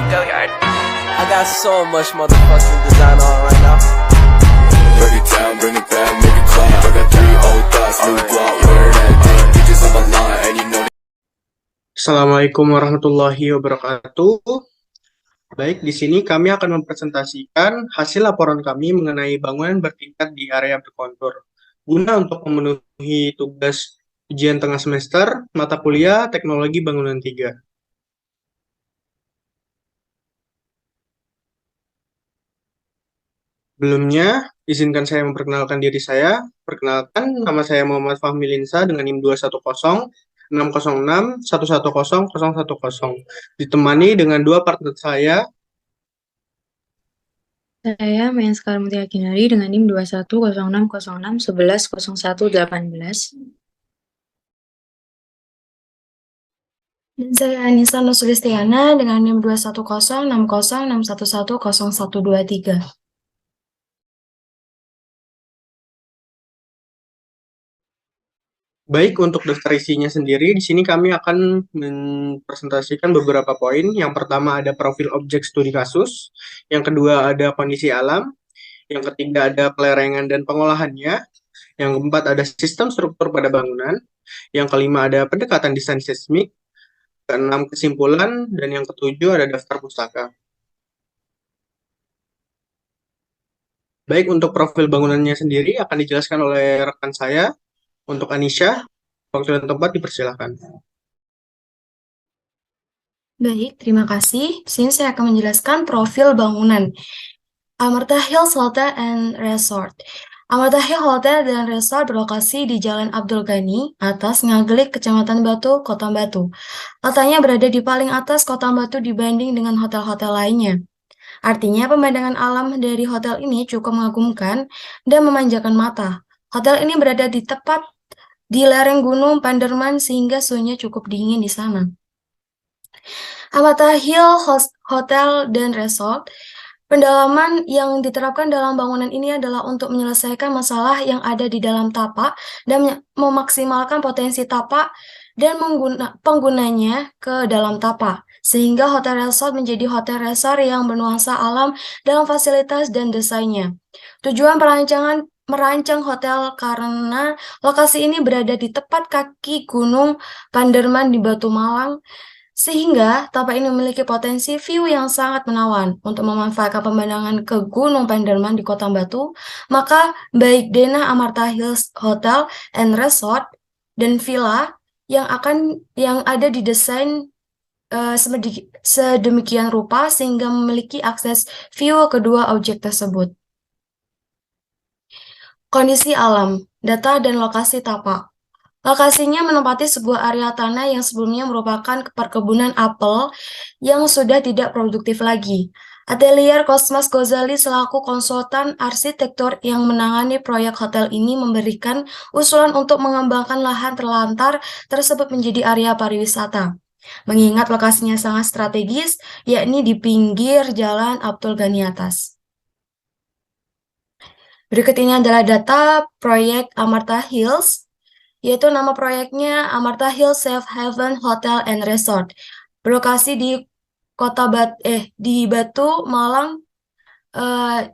Go yard. I got so much motherfucking design on right now. Break it down, bring it back, make it clap. I got 3 old thoughts, new guap, wear that thing. Bitches on my line, and you know. Assalamualaikum warahmatullahi wabarakatuh. Baik, di sini kami akan mempresentasikan hasil laporan kami mengenai bangunan bertingkat di area berkontur, guna untuk memenuhi tugas ujian tengah semester mata kuliah Teknologi Bangunan 3. Sebelumnya, izinkan saya memperkenalkan diri saya. Perkenalkan, nama saya Muhammad Fahmi Linsa dengan NIM 210-606-110-010, ditemani dengan 2 partner saya. Saya Mayanskar Mutia Kinari dengan NIM 210606110118. Dan saya Anissa Nusulistiana dengan NIM 2106061110123. Baik, untuk daftar isinya sendiri, di sini kami akan mempresentasikan beberapa poin. Yang pertama ada profil objek studi kasus, yang kedua ada kondisi alam, yang ketiga ada pelerengan dan pengolahannya, yang keempat ada sistem struktur pada bangunan, yang kelima ada pendekatan desain seismik, keenam kesimpulan, dan yang ketujuh ada daftar pustaka. Baik, untuk profil bangunannya sendiri akan dijelaskan oleh rekan saya. Untuk Anisha, waktu dan tempat dipersilakan. Baik, terima kasih. Di sini saya akan menjelaskan profil bangunan Amarta Hills Hotel and Resort. Amarta Hills Hotel dan Resort berlokasi di Jalan Abdul Ghani, atas Ngagelik, Kecamatan Batu, Kota Batu. Letaknya berada di paling atas Kota Batu dibanding dengan hotel-hotel lainnya. Artinya, pemandangan alam dari hotel ini cukup mengagumkan dan memanjakan mata. Hotel ini berada di tepat di lereng Gunung Panderman sehingga suhunya cukup dingin di sana. Amarta Hills Hotel dan Resort. Pendalaman yang diterapkan dalam bangunan ini adalah untuk menyelesaikan masalah yang ada di dalam tapak dan memaksimalkan potensi tapak dan penggunanya ke dalam tapak, sehingga hotel resort menjadi hotel resort yang bernuansa alam dalam fasilitas dan desainnya. Tujuan merancang hotel karena lokasi ini berada di tepat kaki Gunung Panderman di Batu Malang, sehingga tapak ini memiliki potensi view yang sangat menawan. Untuk memanfaatkan pemandangan ke Gunung Panderman di Kota Batu, maka baik Dena Amarta Hills Hotel and Resort dan villa yang ada didesain sedemikian rupa sehingga memiliki akses view kedua objek tersebut. Kondisi alam, data dan lokasi tapak. Lokasinya menempati sebuah area tanah yang sebelumnya merupakan perkebunan apel yang sudah tidak produktif lagi. Atelier Cosmas Ghazali selaku konsultan arsitektur yang menangani proyek hotel ini memberikan usulan untuk mengembangkan lahan terlantar tersebut menjadi area pariwisata. Mengingat lokasinya sangat strategis, yakni di pinggir Jalan Abdul Ghani atas. Berikut ini adalah data proyek Amarta Hills, yaitu nama proyeknya Amarta Hills Safe Haven Hotel and Resort, berlokasi di di Batu, Malang,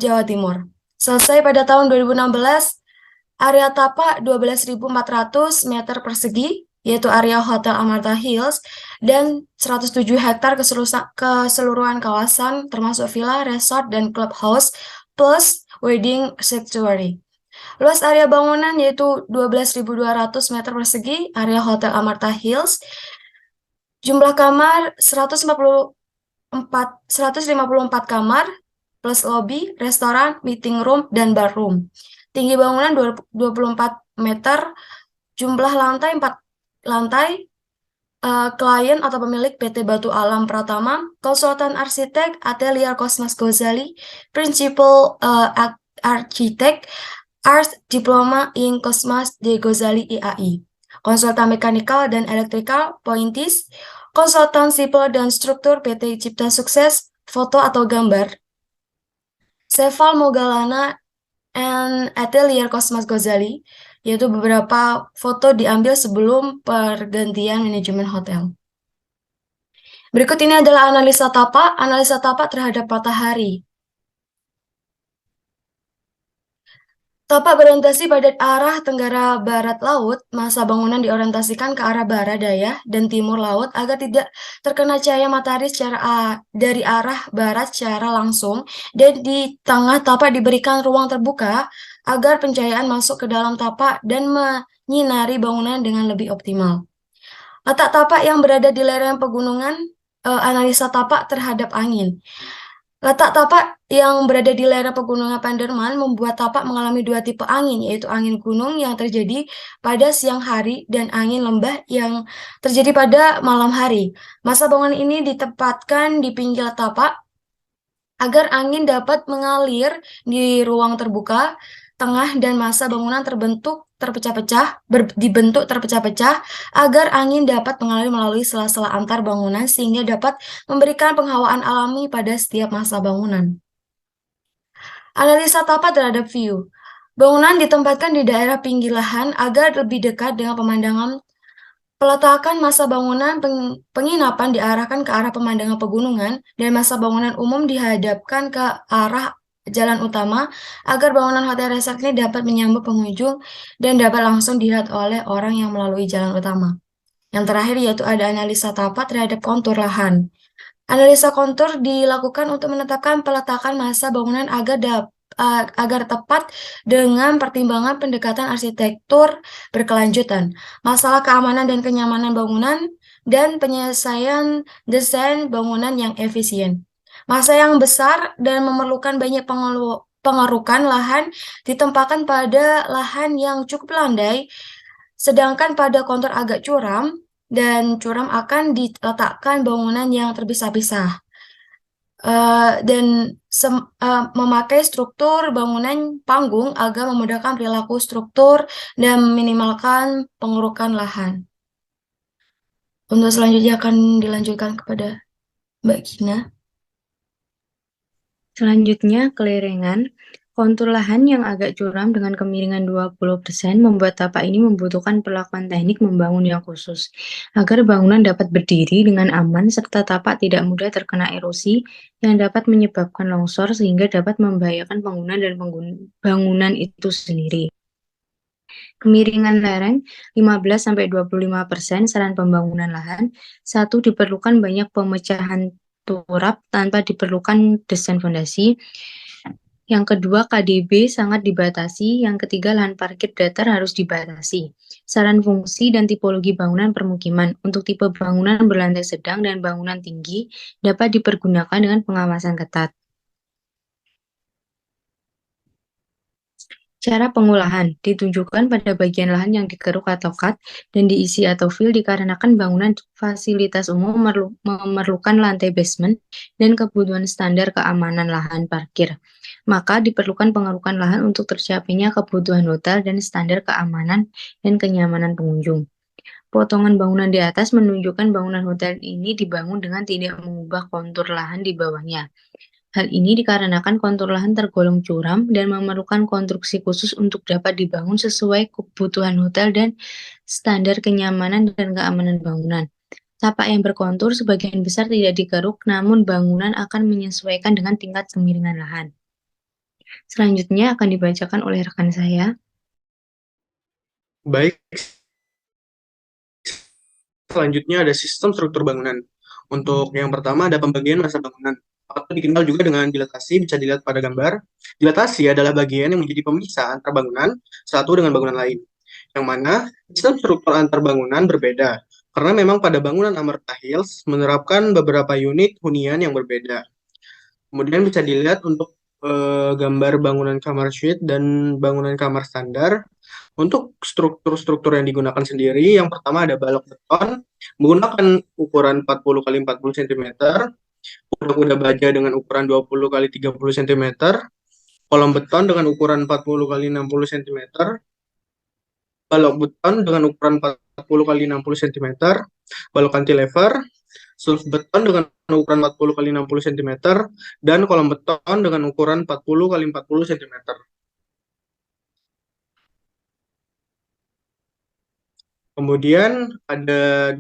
Jawa Timur. Selesai pada tahun 2016, area tapak 12.400 meter persegi, yaitu area Hotel Amarta Hills, dan 107 hektar keseluruhan kawasan, termasuk villa, resort, dan clubhouse, plus wedding sanctuary. Luas area bangunan yaitu 12.200 meter persegi, area Hotel Amarta Hills. Jumlah kamar 154 kamar, plus lobby, restoran, meeting room, dan bar room. Tinggi bangunan 24 meter, jumlah lantai 4 lantai. Klien atau pemilik PT Batu Alam Pratama, konsultan arsitek Atelier Cosmas Ghazali, Principal Architect, Art Diploma in Cosmas de Ghazali IAI, konsultan mekanikal dan elektrikal Pointis, konsultan sipil dan struktur PT Cipta Sukses, foto atau gambar, Seval Mogalana and Atelier Cosmas Ghazali, yaitu beberapa foto diambil sebelum pergantian manajemen hotel. Berikut ini adalah analisa tapak terhadap matahari. Tapak berorientasi pada arah tenggara barat laut, masa bangunan diorientasikan ke arah barat daya dan timur laut agar tidak terkena cahaya matahari dari arah barat secara langsung, dan di tengah tapak diberikan ruang terbuka agar pencahayaan masuk ke dalam tapak dan menyinari bangunan dengan lebih optimal. Letak tapak yang berada di lereng pegunungan, analisa tapak terhadap angin. Letak tapak yang berada di lereng pegunungan Panderman membuat tapak mengalami dua tipe angin, yaitu angin gunung yang terjadi pada siang hari dan angin lembah yang terjadi pada malam hari. Masa bangunan ini ditempatkan di pinggir tapak agar angin dapat mengalir di ruang terbuka tengah dan masa bangunan dibentuk terpecah-pecah agar angin dapat mengalir melalui sela-sela antar bangunan sehingga dapat memberikan penghawaan alami pada setiap masa bangunan. Analisa tapak terhadap view. Bangunan ditempatkan di daerah pinggir lahan agar lebih dekat dengan pemandangan. Peletakan masa bangunan penginapan diarahkan ke arah pemandangan pegunungan dan masa bangunan umum dihadapkan ke arah jalan utama agar bangunan hotel resort ini dapat menyambut pengunjung dan dapat langsung dilihat oleh orang yang melalui jalan utama. Yang terakhir yaitu ada analisa tapak terhadap kontur lahan. Analisa kontur dilakukan untuk menetapkan peletakan masa bangunan agar tepat dengan pertimbangan pendekatan arsitektur berkelanjutan, masalah keamanan dan kenyamanan bangunan, dan penyelesaian desain bangunan yang efisien. Masa yang besar dan memerlukan banyak pengerukan lahan ditempatkan pada lahan yang cukup landai, sedangkan pada kontur agak curam dan curam akan diletakkan bangunan yang terpisah-pisah. Dan memakai struktur bangunan panggung agar memudahkan perilaku struktur dan meminimalkan pengurukan lahan. Untuk selanjutnya akan dilanjutkan kepada Mbak Gina. Selanjutnya, kelerengan. Kontur lahan yang agak curam dengan kemiringan 20% membuat tapak ini membutuhkan perlakuan teknik membangun yang khusus, agar bangunan dapat berdiri dengan aman serta tapak tidak mudah terkena erosi yang dapat menyebabkan longsor sehingga dapat membahayakan bangunan dan bangunan itu sendiri. Kemiringan lereng 15-25% saran pembangunan lahan. 1. Diperlukan banyak pemecahan turap tanpa diperlukan desain fondasi. Yang kedua, KDB sangat dibatasi. Yang ketiga, lahan parkir datar harus dibatasi. Saran fungsi dan tipologi bangunan permukiman. Untuk tipe bangunan berlantai sedang dan bangunan tinggi dapat dipergunakan dengan pengawasan ketat. Cara pengolahan ditunjukkan pada bagian lahan yang dikeruk atau cut dan diisi atau fill dikarenakan bangunan fasilitas umum memerlukan lantai basement dan kebutuhan standar keamanan lahan parkir. Maka diperlukan pengerukan lahan untuk tercapainya kebutuhan hotel dan standar keamanan dan kenyamanan pengunjung. Potongan bangunan di atas menunjukkan bangunan hotel ini dibangun dengan tidak mengubah kontur lahan di bawahnya. Hal ini dikarenakan kontur lahan tergolong curam dan memerlukan konstruksi khusus untuk dapat dibangun sesuai kebutuhan hotel dan standar kenyamanan dan keamanan bangunan. Tapak yang berkontur sebagian besar tidak dikeruk, namun bangunan akan menyesuaikan dengan tingkat kemiringan lahan. Selanjutnya akan dibacakan oleh rekan saya. Baik, selanjutnya ada sistem struktur bangunan. Untuk yang pertama ada pembagian masa bangunan, atau dikenal juga dengan dilatasi, bisa dilihat pada gambar. Dilatasi adalah bagian yang menjadi pemisah antar bangunan satu dengan bangunan lain, yang mana sistem struktur antar bangunan berbeda, karena memang pada bangunan Amarta Hills menerapkan beberapa unit hunian yang berbeda. Kemudian bisa dilihat untuk gambar bangunan kamar suite dan bangunan kamar standar. Untuk struktur-struktur yang digunakan sendiri, yang pertama ada balok beton menggunakan ukuran 40 x 40 cm, kuda-kuda baja dengan ukuran 20 x 30 cm, kolom beton dengan ukuran 40 x 60 cm, balok beton dengan ukuran 40 x 60 cm, balok cantilever, slab beton dengan ukuran 40 x 60 cm, dan kolom beton dengan ukuran 40 x 40 cm. Kemudian ada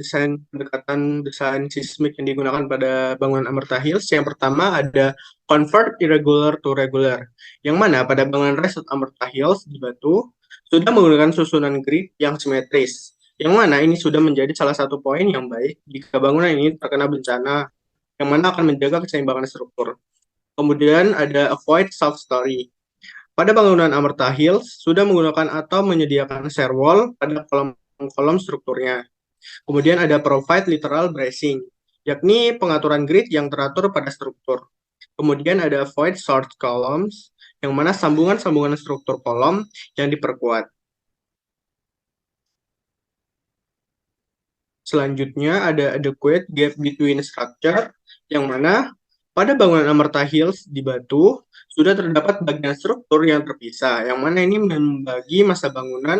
pendekatan desain seismik yang digunakan pada bangunan Amerta Hills. Yang pertama ada convert irregular to regular, yang mana pada bangunan resort Amerta Hills di Batu sudah menggunakan susunan grid yang simetris, yang mana ini sudah menjadi salah satu poin yang baik jika bangunan ini terkena bencana, yang mana akan menjaga keseimbangan struktur. Kemudian ada avoid self-story. Pada bangunan Amerta Hills sudah menggunakan atau menyediakan shear wall pada kolom strukturnya. Kemudian ada provide literal bracing, yakni pengaturan grid yang teratur pada struktur. Kemudian ada avoid short columns, yang mana sambungan-sambungan struktur kolom yang diperkuat. Selanjutnya ada adequate gap between structure, yang mana pada bangunan Amerta Hills di Batu sudah terdapat bagian struktur yang terpisah, yang mana ini membagi masa bangunan.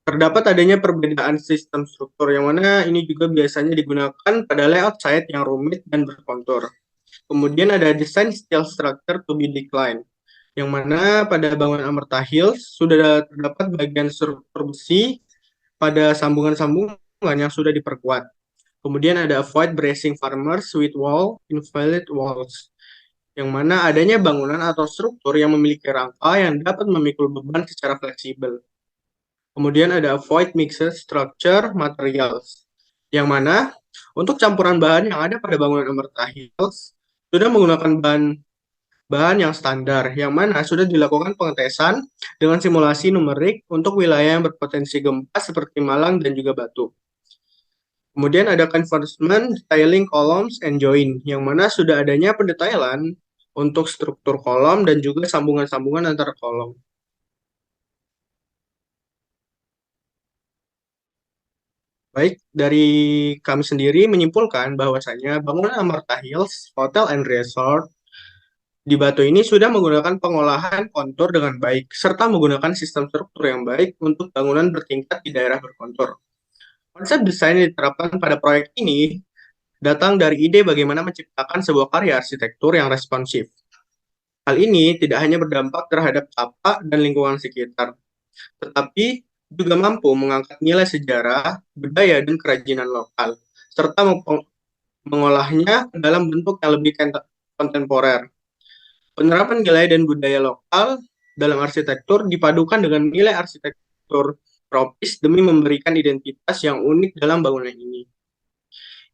Terdapat adanya perbedaan sistem struktur, yang mana ini juga biasanya digunakan pada layout site yang rumit dan berkontur. Kemudian ada design steel structure to be declined, yang mana pada bangunan Amerta Hills sudah terdapat bagian struktur besi pada sambungan-sambungan yang sudah diperkuat. Kemudian ada avoid bracing farmers with wall invalid walls, yang mana adanya bangunan atau struktur yang memiliki rangka yang dapat memikul beban secara fleksibel. Kemudian ada avoid mixed structure materials, yang mana untuk campuran bahan yang ada pada bangunan Amerta Hills sudah menggunakan bahan yang standar, yang mana sudah dilakukan pengetesan dengan simulasi numerik untuk wilayah yang berpotensi gempa seperti Malang dan juga Batu. Kemudian ada convergent detailing columns and join, yang mana sudah adanya pendetailan untuk struktur kolom dan juga sambungan-sambungan antar kolom. Baik, dari kami sendiri menyimpulkan bahwasanya bangunan Amerta Hills Hotel and Resort di Batu ini sudah menggunakan pengolahan kontur dengan baik, serta menggunakan sistem struktur yang baik untuk bangunan bertingkat di daerah berkontur. Konsep desain yang diterapkan pada proyek ini datang dari ide bagaimana menciptakan sebuah karya arsitektur yang responsif. Hal ini tidak hanya berdampak terhadap tapak dan lingkungan sekitar, tetapi juga mampu mengangkat nilai sejarah, budaya, dan kerajinan lokal, serta mengolahnya dalam bentuk yang lebih kontemporer. Penerapan nilai dan budaya lokal dalam arsitektur dipadukan dengan nilai arsitektur tropis demi memberikan identitas yang unik dalam bangunan ini.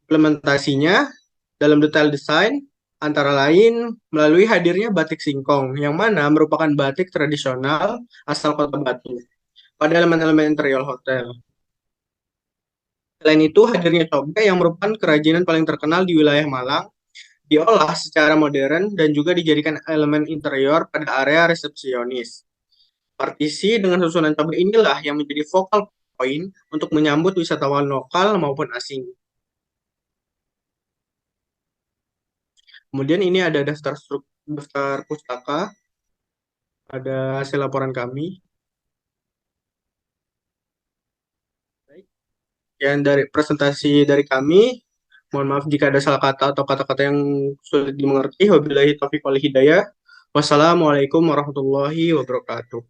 Implementasinya dalam detail desain antara lain melalui hadirnya batik singkong, yang mana merupakan batik tradisional asal kota Batu pada elemen-elemen interior hotel. Selain itu, hadirnya cobek yang merupakan kerajinan paling terkenal di wilayah Malang, diolah secara modern dan juga dijadikan elemen interior pada area resepsionis. Partisi dengan susunan cobek inilah yang menjadi focal point untuk menyambut wisatawan lokal maupun asing. Kemudian ini ada daftar pustaka, ada hasil laporan kami. Yang dari presentasi dari kami, mohon maaf jika ada salah kata atau kata-kata yang sulit dimengerti. Wabillahi taufiq wal hidayah. Wassalamualaikum warahmatullahi wabarakatuh.